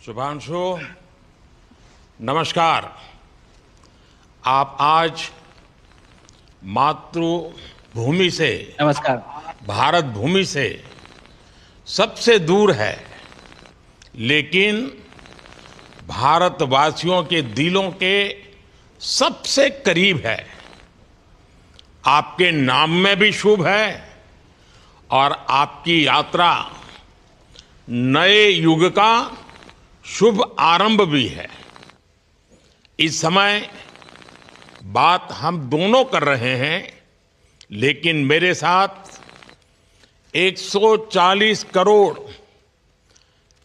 शुभांशु, नमस्कार। आप आज मातृभूमि से, नमस्कार। भारत भूमि से सबसे दूर है, लेकिन भारतवासियों के दिलों के सबसे करीब है। आपके नाम में भी शुभ है और आपकी यात्रा नए युग का शुभ आरंभ भी है। इस समय बात हम दोनों कर रहे हैं, लेकिन मेरे साथ 140 करोड़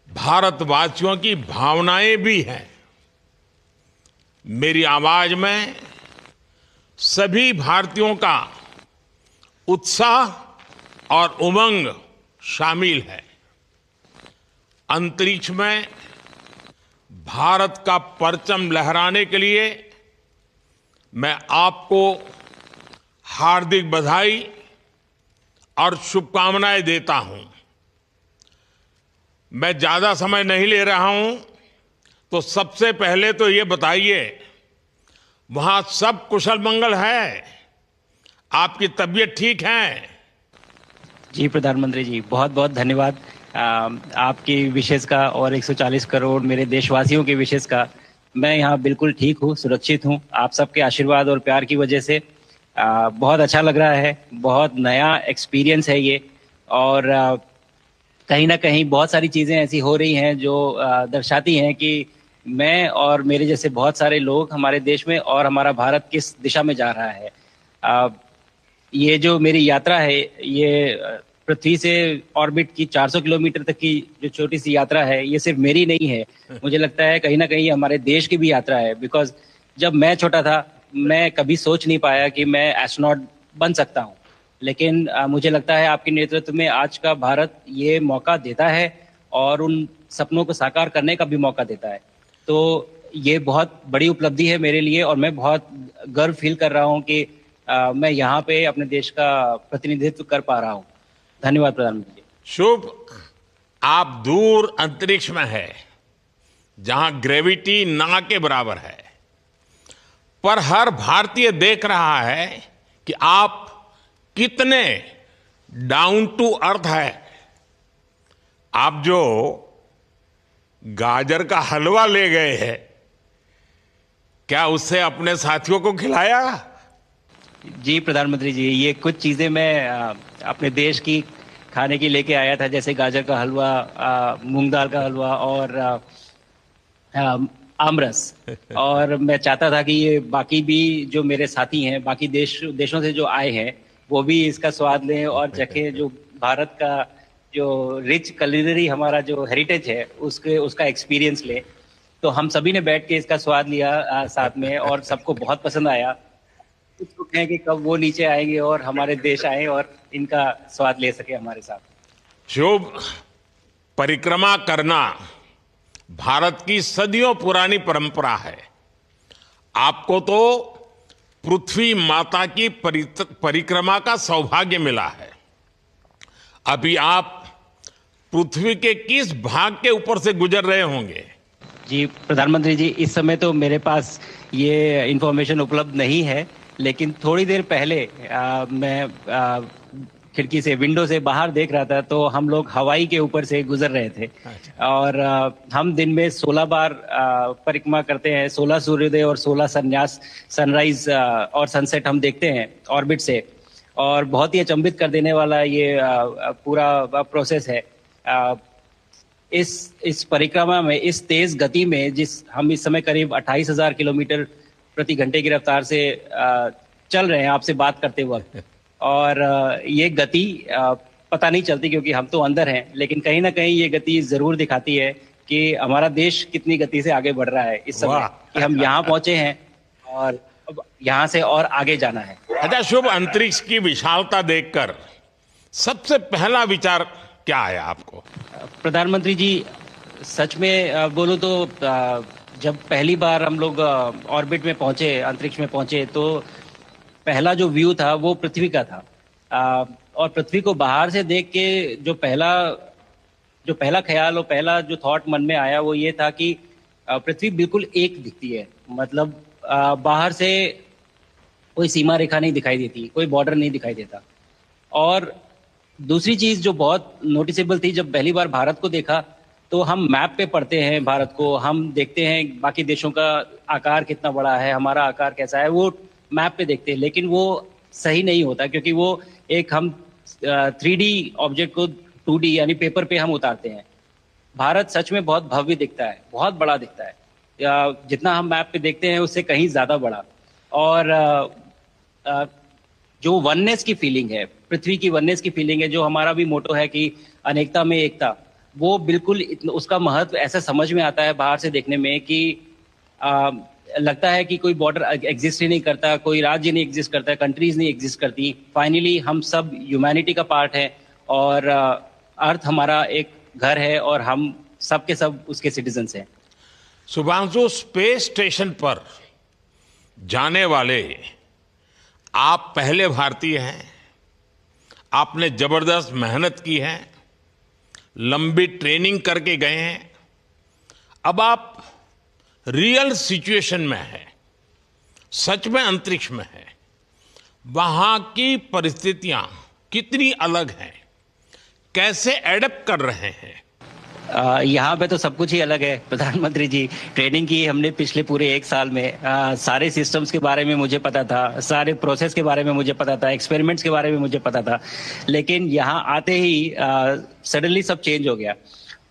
भारतवासियों की भावनाएं भी हैं। मेरी आवाज में सभी भारतीयों का उत्साह और उमंग शामिल है। अंतरिक्ष में भारत का परचम लहराने के लिए मैं आपको हार्दिक बधाई और शुभकामनाएं देता हूं। मैं ज्यादा समय नहीं ले रहा हूं, तो सबसे पहले तो ये बताइए, वहां सब कुशल मंगल है? आपकी तबीयत ठीक है? जी प्रधानमंत्री जी, बहुत बहुत धन्यवाद आपकी विशेष का और 140 करोड़ मेरे देशवासियों की विशेष का। मैं यहाँ बिल्कुल ठीक हूँ, सुरक्षित हूँ। आप सबके आशीर्वाद और प्यार की वजह से बहुत अच्छा लग रहा है। बहुत नया एक्सपीरियंस है ये, और कहीं ना कहीं बहुत सारी चीज़ें ऐसी हो रही हैं जो दर्शाती हैं कि मैं और मेरे जैसे बहुत सारे लोग हमारे देश में और हमारा भारत किस दिशा में जा रहा है। ये जो मेरी यात्रा है, ये पृथ्वी से ऑर्बिट की 400 किलोमीटर तक की जो छोटी सी यात्रा है, ये सिर्फ मेरी नहीं है। मुझे लगता है कहीं ना कहीं हमारे देश की भी यात्रा है। बिकॉज जब मैं छोटा था, मैं कभी सोच नहीं पाया कि मैं एस्ट्रोनॉट बन सकता हूँ, लेकिन मुझे लगता है आपके नेतृत्व में आज का भारत ये मौका देता है और उन सपनों को साकार करने का भी मौका देता है। तो ये बहुत बड़ी उपलब्धि है मेरे लिए, और मैं बहुत गर्व फील कर रहा हूँ कि मैं यहाँ पे अपने देश का प्रतिनिधित्व कर पा रहा हूँ। धन्यवाद प्रधानमंत्री जी। शुभ। आप दूर अंतरिक्ष में है, जहां ग्रेविटी ना के बराबर है, पर हर भारतीय देख रहा है कि आप कितने डाउन टू अर्थ है। आप जो गाजर का हलवा ले गए हैं, क्या उससे अपने साथियों को खिलाया? जी प्रधानमंत्री जी, ये कुछ चीज़ें मैं अपने देश की खाने की लेके आया था, जैसे गाजर का हलवा, मूंग दाल का हलवा और आमरस। और मैं चाहता था कि ये बाकी भी जो मेरे साथी हैं, बाकी देशों से जो आए हैं, वो भी इसका स्वाद लें और चखें। जो भारत का जो रिच कलिनरी हमारा जो हेरिटेज है, उसका एक्सपीरियंस लें। तो हम सभी ने बैठ के इसका स्वाद लिया साथ में, और सबको बहुत पसंद आया। कुछ लोग हैं कि कब वो नीचे आएंगे और हमारे देश आए और इनका स्वाद ले सके हमारे साथ। शुभ। परिक्रमा करना भारत की सदियों पुरानी परंपरा है। आपको तो पृथ्वी माता की परिक्रमा का सौभाग्य मिला है। अभी आप पृथ्वी के किस भाग के ऊपर से गुजर रहे होंगे? जी प्रधानमंत्री जी, इस समय तो मेरे पास ये इंफॉर्मेशन उपलब्ध नहीं है, लेकिन थोड़ी देर पहले मैं खिड़की से, विंडो से बाहर देख रहा था, तो हम लोग हवाई के ऊपर से गुजर रहे थे। और हम दिन में 16 बार परिक्रमा करते हैं। 16 सूर्योदय और 16 संन्यास, सनराइज और सनसेट हम देखते हैं ऑर्बिट से। और बहुत ही अचंभित कर देने वाला ये पूरा प्रोसेस है। इस परिक्रमा में, इस तेज गति में, जिस हम इस समय करीब 28,000 किलोमीटर प्रति घंटे की रफ्तार से चल रहे हैं आपसे बात करते वक्त, और ये गति पता नहीं चलती क्योंकि हम तो अंदर हैं, लेकिन कहीं ना कहीं ये गति जरूर दिखाती है कि हमारा देश कितनी गति से आगे बढ़ रहा है इस समय, कि हम यहाँ पहुंचे हैं और अब यहाँ से और आगे जाना है। अच्छा शुभ, अंतरिक्ष की विशालता देखकर सबसे पहला विचार क्या आया आपको? प्रधानमंत्री जी, सच में बोलूं तो जब पहली बार हम लोग ऑर्बिट में पहुंचे, अंतरिक्ष में पहुंचे, तो पहला जो व्यू था वो पृथ्वी का था। और पृथ्वी को बाहर से देख के जो पहला जो पहला ख्याल और पहला जो थॉट मन में आया वो ये था कि पृथ्वी बिल्कुल एक दिखती है। मतलब बाहर से कोई सीमा रेखा नहीं दिखाई देती, कोई बॉर्डर नहीं दिखाई देता। और दूसरी चीज जो बहुत नोटिसेबल थी, जब पहली बार भारत को देखा तो हम मैप पे पढ़ते हैं भारत को, हम देखते हैं बाकी देशों का आकार कितना बड़ा है, हमारा आकार कैसा है, वो मैप पे देखते हैं। लेकिन वो सही नहीं होता, क्योंकि वो एक हम 3D ऑब्जेक्ट को 2D यानी पेपर पे हम उतारते हैं। भारत सच में बहुत भव्य दिखता है, बहुत बड़ा दिखता है, जितना हम मैप पे देखते हैं उससे कहीं ज्यादा बड़ा। और जो वननेस की फीलिंग है, पृथ्वी की वननेस की फीलिंग है, जो हमारा भी मोटो है कि अनेकता में एकता, वो बिल्कुल उसका महत्व ऐसा समझ में आता है बाहर से देखने में कि लगता है कि कोई बॉर्डर एग्जिस्ट ही नहीं करता, कोई राज्य नहीं एग्जिस्ट करता, कंट्रीज नहीं एग्जिस्ट करती। फाइनली हम सब ह्यूमैनिटी का पार्ट है और अर्थ हमारा एक घर है और हम सब के सब उसके सिटीजन्स हैं। शुभांशु, स्पेस स्टेशन पर जाने वाले आप पहले भारतीय हैं। आपने जबरदस्त मेहनत की है, लंबी ट्रेनिंग करके गए हैं। अब आप रियल सिचुएशन में हैं, सच में अंतरिक्ष में हैं। वहां की परिस्थितियां कितनी अलग हैं, कैसे एडप्ट कर रहे हैं? यहाँ पे तो सब कुछ ही अलग है प्रधानमंत्री जी। ट्रेनिंग की हमने पिछले पूरे 1 साल में। सारे सिस्टम्स के बारे में मुझे पता था, सारे प्रोसेस के बारे में मुझे पता था, एक्सपेरिमेंट्स के बारे में मुझे पता था। लेकिन यहाँ आते ही सडनली सब चेंज हो गया।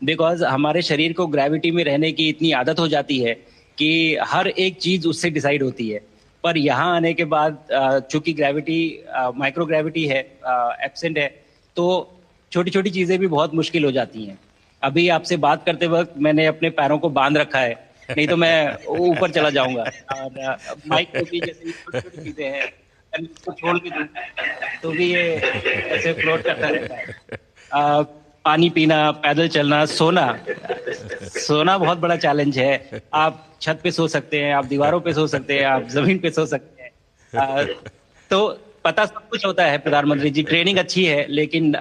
बिकॉज हमारे शरीर को ग्रेविटी में रहने की इतनी आदत हो जाती है कि हर एक चीज उससे डिसाइड होती है। पर यहाँ आने के बाद चूंकि ग्रेविटी माइक्रो ग्रेविटी है, एब्सेंट है, तो छोटी छोटी चीजें भी बहुत मुश्किल हो जाती हैं। अभी आपसे बात करते वक्त मैंने अपने पैरों को बांध रखा है, नहीं तो मैं ऊपर चला जाऊंगा। और माइक पे भी जैसे छोटी छोटी चीजें हैं, इसको छोड़ के दूं तो भी ये ऐसे फ्लोट करता रहता है। पानी पीना, पैदल चलना, सोना बहुत बड़ा चैलेंज है। आप छत पे सो सकते हैं, आप दीवारों पे सो सकते हैं, आप जमीन पे सो सकते हैं। तो पता सब कुछ होता है प्रधानमंत्री जी। ट्रेनिंग अच्छी है, लेकिन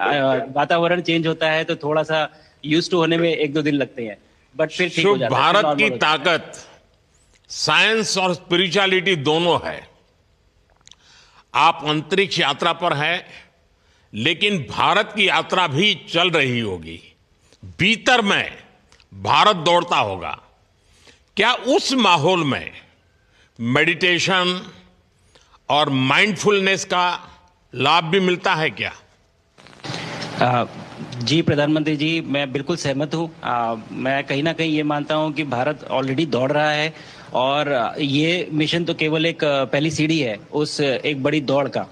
वातावरण चेंज होता है तो थोड़ा सा यूज टू होने में 1-2 दिन लगते हैं, बट फिर ठीक हो जाता है। भारत की ताकत साइंस और स्पिरिचुअलिटी दोनों है। आप अंतरिक्ष यात्रा पर हैं, लेकिन भारत की यात्रा भी चल रही होगी। भीतर में भारत दौड़ता होगा। क्या उस माहौल में मेडिटेशन और माइंडफुलनेस का लाभ भी मिलता है क्या? जी प्रधानमंत्री जी, मैं बिल्कुल सहमत हूँ। मैं कहीं ना कहीं ये मानता हूँ कि भारत ऑलरेडी दौड़ रहा है और ये मिशन तो केवल एक पहली सीढ़ी है उस एक बड़ी दौड़ का।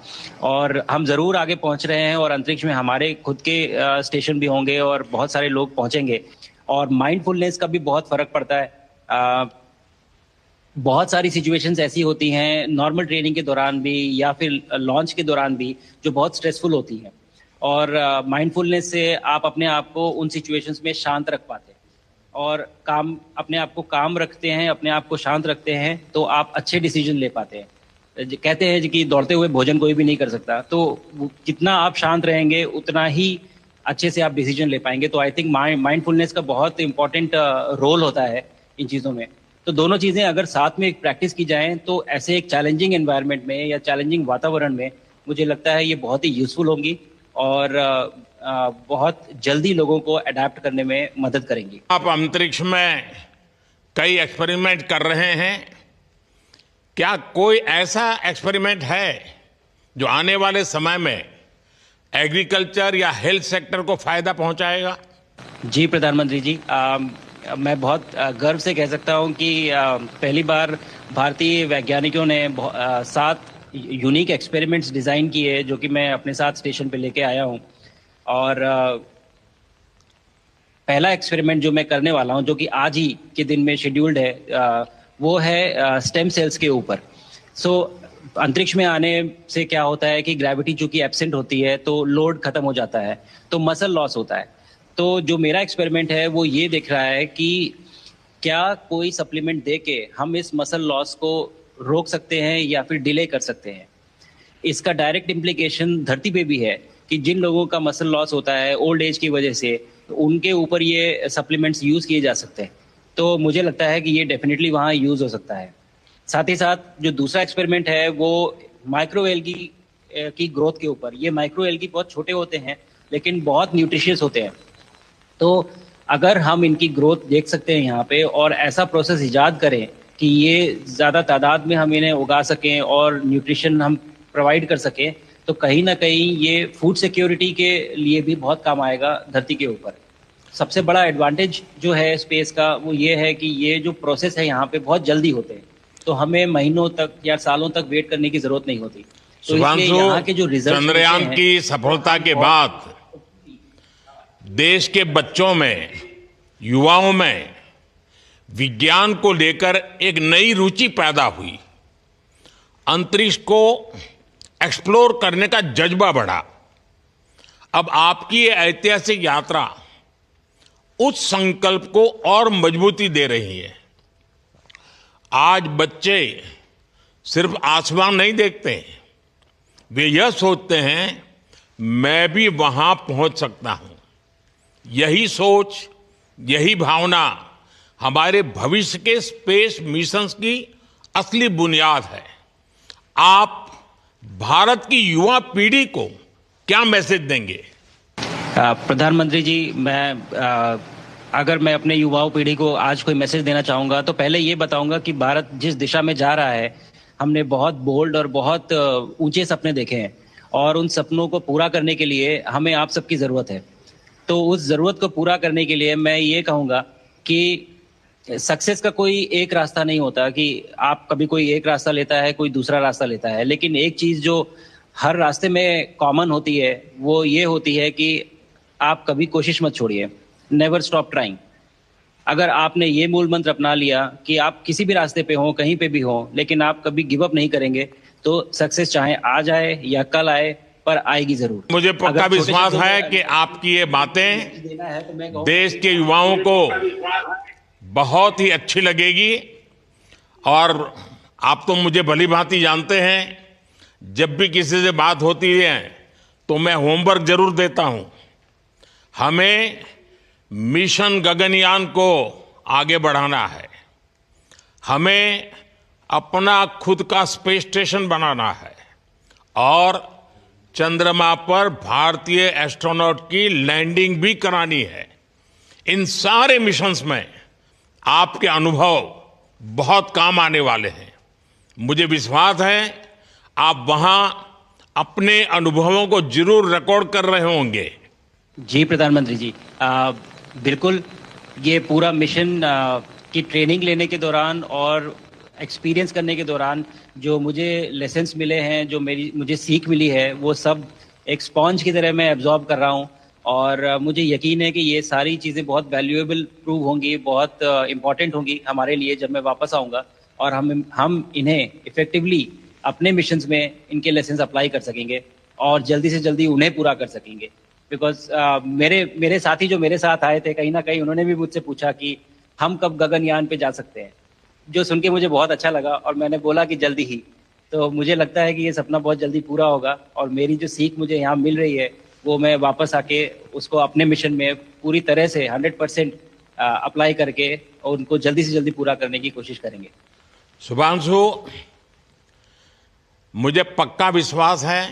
और हम जरूर आगे पहुंच रहे हैं और अंतरिक्ष में हमारे खुद के स्टेशन भी होंगे और बहुत सारे लोग पहुंचेंगे। और माइंडफुलनेस का भी बहुत फर्क पड़ता है। बहुत सारी सिचुएशंस ऐसी होती हैं नॉर्मल ट्रेनिंग के दौरान भी या फिर लॉन्च के दौरान भी, जो बहुत स्ट्रेसफुल होती हैं। और माइंडफुलनेस से आप अपने आप को उन सिचुएशंस में शांत रख पाते हैं और अपने आप को काम रखते हैं, अपने आप को शांत रखते हैं, तो आप अच्छे डिसीजन ले पाते हैं। कहते हैं कि दौड़ते हुए भोजन कोई भी नहीं कर सकता, तो जितना आप शांत रहेंगे उतना ही अच्छे से आप डिसीजन ले पाएंगे। तो आई थिंक माइंडफुलनेस का बहुत इंपॉर्टेंट रोल होता है इन चीज़ों में। तो दोनों चीज़ें अगर साथ में प्रैक्टिस की जाएं तो ऐसे एक चैलेंजिंग एनवायरनमेंट में या चैलेंजिंग वातावरण में मुझे लगता है ये बहुत ही यूजफुल होंगी और बहुत जल्दी लोगों को अडेप्ट करने में मदद करेंगी। आप अंतरिक्ष में कई एक्सपेरिमेंट कर रहे हैं। क्या कोई ऐसा एक्सपेरिमेंट है जो आने वाले समय में एग्रीकल्चर या हेल्थ सेक्टर को फायदा पहुंचाएगा? जी प्रधानमंत्री जी, मैं बहुत गर्व से कह सकता हूं कि पहली बार भारतीय वैज्ञानिकों ने 7 यूनिक एक्सपेरिमेंट्स डिज़ाइन किए जो कि मैं अपने साथ स्टेशन पे लेके आया हूं। और पहला एक्सपेरिमेंट जो मैं करने वाला हूं, जो कि आज ही के दिन में शेड्यूल्ड है, वो है स्टेम सेल्स के ऊपर। अंतरिक्ष में आने से क्या होता है कि ग्रेविटी चूंकि एब्सेंट होती है तो लोड खत्म हो जाता है, तो मसल लॉस होता है। तो जो मेरा एक्सपेरिमेंट है वो ये देख रहा है कि क्या कोई सप्लीमेंट दे के हम इस मसल लॉस को रोक सकते हैं या फिर डिले कर सकते हैं। इसका डायरेक्ट इम्प्लीकेशन धरती पे भी है कि जिन लोगों का मसल लॉस होता है ओल्ड एज की वजह से तो उनके ऊपर ये सप्लीमेंट्स यूज़ किए जा सकते हैं। तो मुझे लगता है कि ये डेफिनेटली वहाँ यूज़ हो सकता है। साथ ही साथ जो दूसरा एक्सपेरिमेंट है वो माइक्रो एल्गी की ग्रोथ के ऊपर। ये माइक्रो एल्गी बहुत छोटे होते हैं लेकिन बहुत न्यूट्रिशियस होते हैं। तो अगर हम इनकी ग्रोथ देख सकते हैं यहाँ पे और ऐसा प्रोसेस इजाद करें कि ये ज़्यादा तादाद में हम इन्हें उगा सकें और न्यूट्रिशन हम प्रोवाइड कर सकें, तो कहीं ना कहीं ये फूड सिक्योरिटी के लिए भी बहुत काम आएगा धरती के ऊपर। सबसे बड़ा एडवांटेज जो है स्पेस का वो ये है कि ये जो प्रोसेस है यहाँ पे बहुत जल्दी होते हैं, तो हमें महीनों तक या सालों तक वेट करने की जरूरत नहीं होती। तो इसलिए यहाँ के जो रिजल्ट चंद्रयान की सफलता के बाद देश के बच्चों में, युवाओं में विज्ञान को लेकर एक नई रुचि पैदा हुई। अंतरिक्ष को एक्सप्लोर करने का जज्बा बढ़ा। अब आपकी ये ऐतिहासिक यात्रा उस संकल्प को और मजबूती दे रही है। आज बच्चे सिर्फ आसमान नहीं देखते, वे यह सोचते हैं मैं भी वहां पहुंच सकता हूं। यही सोच, यही भावना हमारे भविष्य के स्पेस मिशंस की असली बुनियाद है। आप भारत की युवा पीढ़ी को क्या मैसेज देंगे? प्रधानमंत्री जी, अगर मैं अपने युवाओं पीढ़ी को आज कोई मैसेज देना चाहूँगा तो पहले ये बताऊँगा कि भारत जिस दिशा में जा रहा है, हमने बहुत बोल्ड और बहुत ऊंचे सपने देखे हैं और उन सपनों को पूरा करने के लिए हमें आप सबकी ज़रूरत है। तो उस ज़रूरत को पूरा करने के लिए मैं ये कहूँगा कि सक्सेस का कोई एक रास्ता नहीं होता कि आप कभी कोई एक रास्ता लेता है, कोई दूसरा रास्ता लेता है, लेकिन एक चीज़ जो हर रास्ते में कॉमन होती है वो ये होती है कि आप कभी कोशिश मत छोड़िए, नेवर स्टॉप ट्राइंग। अगर आपने ये मूल मंत्र अपना लिया कि आप किसी भी रास्ते पे हो, कहीं पे भी हो, लेकिन आप कभी गिव अप नहीं करेंगे, तो सक्सेस चाहे आज आए या कल आए पर आएगी जरूर। मुझे पक्का विश्वास है कि आपकी ये बातें देश के युवाओं को बहुत ही अच्छी लगेगी। और आप तो मुझे भली भांति जानते हैं, जब भी किसी से बात होती है तो मैं होमवर्क जरूर देता हूं। हमें मिशन गगनयान को आगे बढ़ाना है, हमें अपना खुद का स्पेस स्टेशन बनाना है और चंद्रमा पर भारतीय एस्ट्रोनॉट की लैंडिंग भी करानी है। इन सारे मिशंस में आपके अनुभव बहुत काम आने वाले हैं। मुझे विश्वास है आप वहां अपने अनुभवों को जरूर रिकॉर्ड कर रहे होंगे। जी प्रधानमंत्री जी, बिल्कुल। ये पूरा मिशन की ट्रेनिंग लेने के दौरान और एक्सपीरियंस करने के दौरान जो मुझे लेसन्स मिले हैं, जो मुझे सीख मिली है, वो सब एक स्पॉन्ज की तरह मैं एब्जॉर्ब कर रहा हूँ और मुझे यकीन है कि ये सारी चीज़ें बहुत वैल्यूएबल प्रूव होंगी, बहुत इम्पॉर्टेंट होंगी हमारे लिए जब मैं वापस आऊँगा और हम इन्हें इफेक्टिवली अपने मिशंस में इनके लेसन्स अप्लाई कर सकेंगे और जल्दी से जल्दी उन्हें पूरा कर सकेंगे। बिकॉज मेरे साथी जो मेरे साथ आए थे, कहीं ना कहीं उन्होंने भी मुझसे पूछा कि हम कब गगनयान पे जा सकते हैं, जो सुन के मुझे बहुत अच्छा लगा और मैंने बोला कि जल्दी ही। तो मुझे लगता है कि ये सपना बहुत जल्दी पूरा होगा और मेरी जो सीख मुझे यहाँ मिल रही है वो मैं वापस आके उसको अपने मिशन में पूरी तरह से 100% अप्लाई करके और उनको जल्दी से जल्दी पूरा करने की कोशिश करेंगे। शुभांशु, मुझे पक्का विश्वास है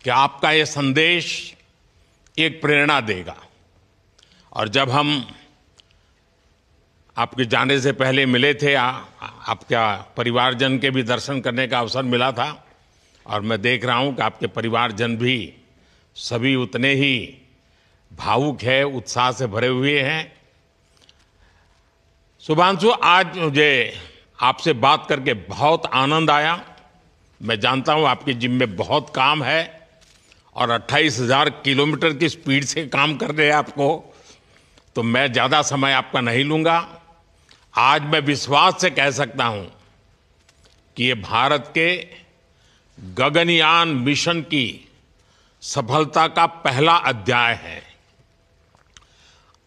कि आपका ये संदेश एक प्रेरणा देगा। और जब हम आपके जाने से पहले मिले थे, आपका परिवारजन के भी दर्शन करने का अवसर मिला था और मैं देख रहा हूं कि आपके परिवारजन भी सभी उतने ही भावुक है, उत्साह से भरे हुए हैं। शुभांशु, आज मुझे आपसे बात करके बहुत आनंद आया। मैं जानता हूं आपके जिम में बहुत काम है और 28,000 किलोमीटर की स्पीड से काम कर रहे हैं आपको, तो मैं ज़्यादा समय आपका नहीं लूँगा। आज मैं विश्वास से कह सकता हूं कि ये भारत के गगनयान मिशन की सफलता का पहला अध्याय है।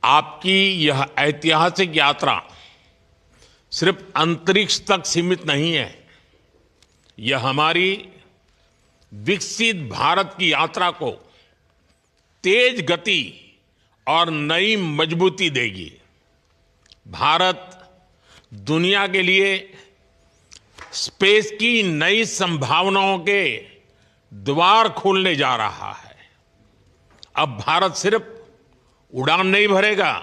आपकी यह ऐतिहासिक यात्रा सिर्फ अंतरिक्ष तक सीमित नहीं है, यह हमारी विकसित भारत की यात्रा को तेज गति और नई मजबूती देगी। भारत दुनिया के लिए स्पेस की नई संभावनाओं के द्वार खोलने जा रहा है। अब भारत सिर्फ उड़ान नहीं भरेगा,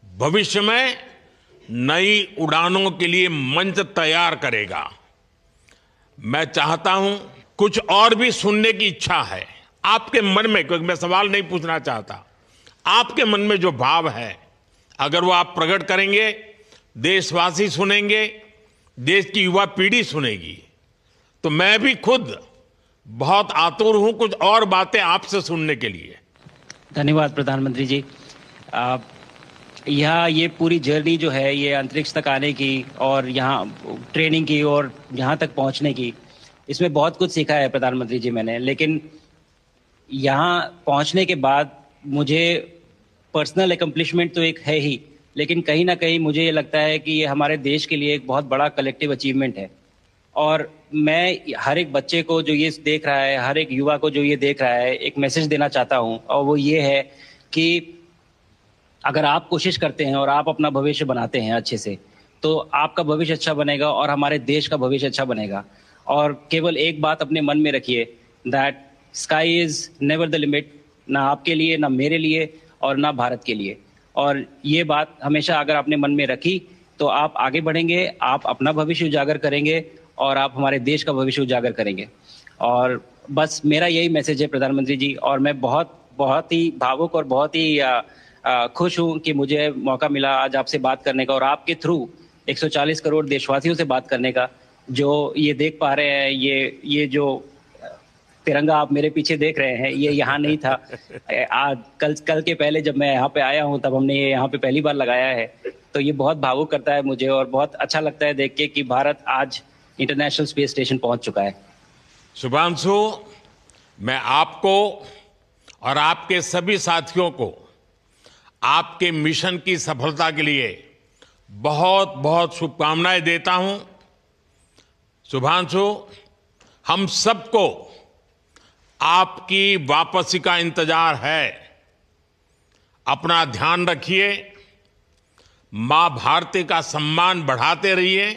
भविष्य में नई उड़ानों के लिए मंच तैयार करेगा। मैं चाहता हूं, कुछ और भी सुनने की इच्छा है आपके मन में, क्योंकि मैं सवाल नहीं पूछना चाहता, आपके मन में जो भाव है अगर वो आप प्रकट करेंगे, देशवासी सुनेंगे, देश की युवा पीढ़ी सुनेगी, तो मैं भी खुद बहुत आतुर हूं कुछ और बातें आपसे सुनने के लिए। धन्यवाद प्रधानमंत्री जी। यहाँ ये पूरी जर्नी जो है, ये अंतरिक्ष तक आने की और यहाँ ट्रेनिंग की और यहाँ तक पहुँचने की, इसमें बहुत कुछ सीखा है प्रधानमंत्री जी मैंने। लेकिन यहाँ पहुँचने के बाद मुझे पर्सनल एकम्प्लिशमेंट तो एक है ही, लेकिन कहीं ना कहीं मुझे ये लगता है कि ये हमारे देश के लिए एक बहुत बड़ा कलेक्टिव अचीवमेंट है। और मैं हर एक बच्चे को जो ये देख रहा है, हर एक युवा को जो ये देख रहा है, एक मैसेज देना चाहता हूँ, और वो ये है कि अगर आप कोशिश करते हैं और आप अपना भविष्य बनाते हैं अच्छे से, तो आपका भविष्य अच्छा बनेगा और हमारे देश का भविष्य अच्छा बनेगा। और केवल एक बात अपने मन में रखिए, that sky is never the limit, ना आपके लिए, ना मेरे लिए और ना भारत के लिए। और ये बात हमेशा अगर आपने मन में रखी तो आप आगे बढ़ेंगे, आप अपना भविष्य उजागर करेंगे और आप हमारे देश का भविष्य उजागर करेंगे। और बस मेरा यही मैसेज है प्रधानमंत्री जी। और मैं बहुत ही भावुक और बहुत ही खुश हूं कि मुझे मौका मिला आज आपसे बात करने का और आपके थ्रू 140 करोड़ देशवासियों से बात करने का। जो ये देख पा रहे हैं, ये जो तिरंगा आप मेरे पीछे देख रहे हैं, ये यहाँ नहीं था। आज कल के पहले जब मैं यहाँ पे आया हूँ तब हमने ये यहाँ पे पहली बार लगाया है। तो ये बहुत भावुक करता है मुझे और बहुत अच्छा लगता है देख के कि भारत आज इंटरनेशनल स्पेस स्टेशन पहुंच चुका है। शुभांशु, मैं आपको और आपके सभी साथियों को आपके मिशन की सफलता के लिए बहुत बहुत शुभकामनाएं देता हूं। शुभांशु, हम सबको आपकी वापसी का इंतजार है। अपना ध्यान रखिए, मां भारती का सम्मान बढ़ाते रहिए।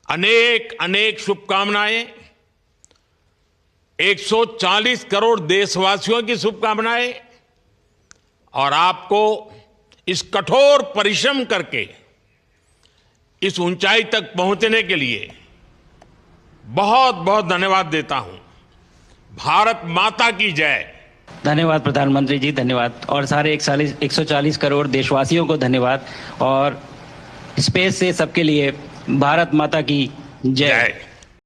अनेक अनेक शुभकामनाएं, 140 करोड़ देशवासियों की शुभकामनाएं, और आपको इस कठोर परिश्रम करके इस ऊंचाई तक पहुंचने के लिए बहुत बहुत धन्यवाद देता हूं। भारत माता की जय। धन्यवाद प्रधानमंत्री जी, धन्यवाद। और सारे 140 करोड़ देशवासियों को धन्यवाद। और स्पेस से सबके लिए भारत माता की जय।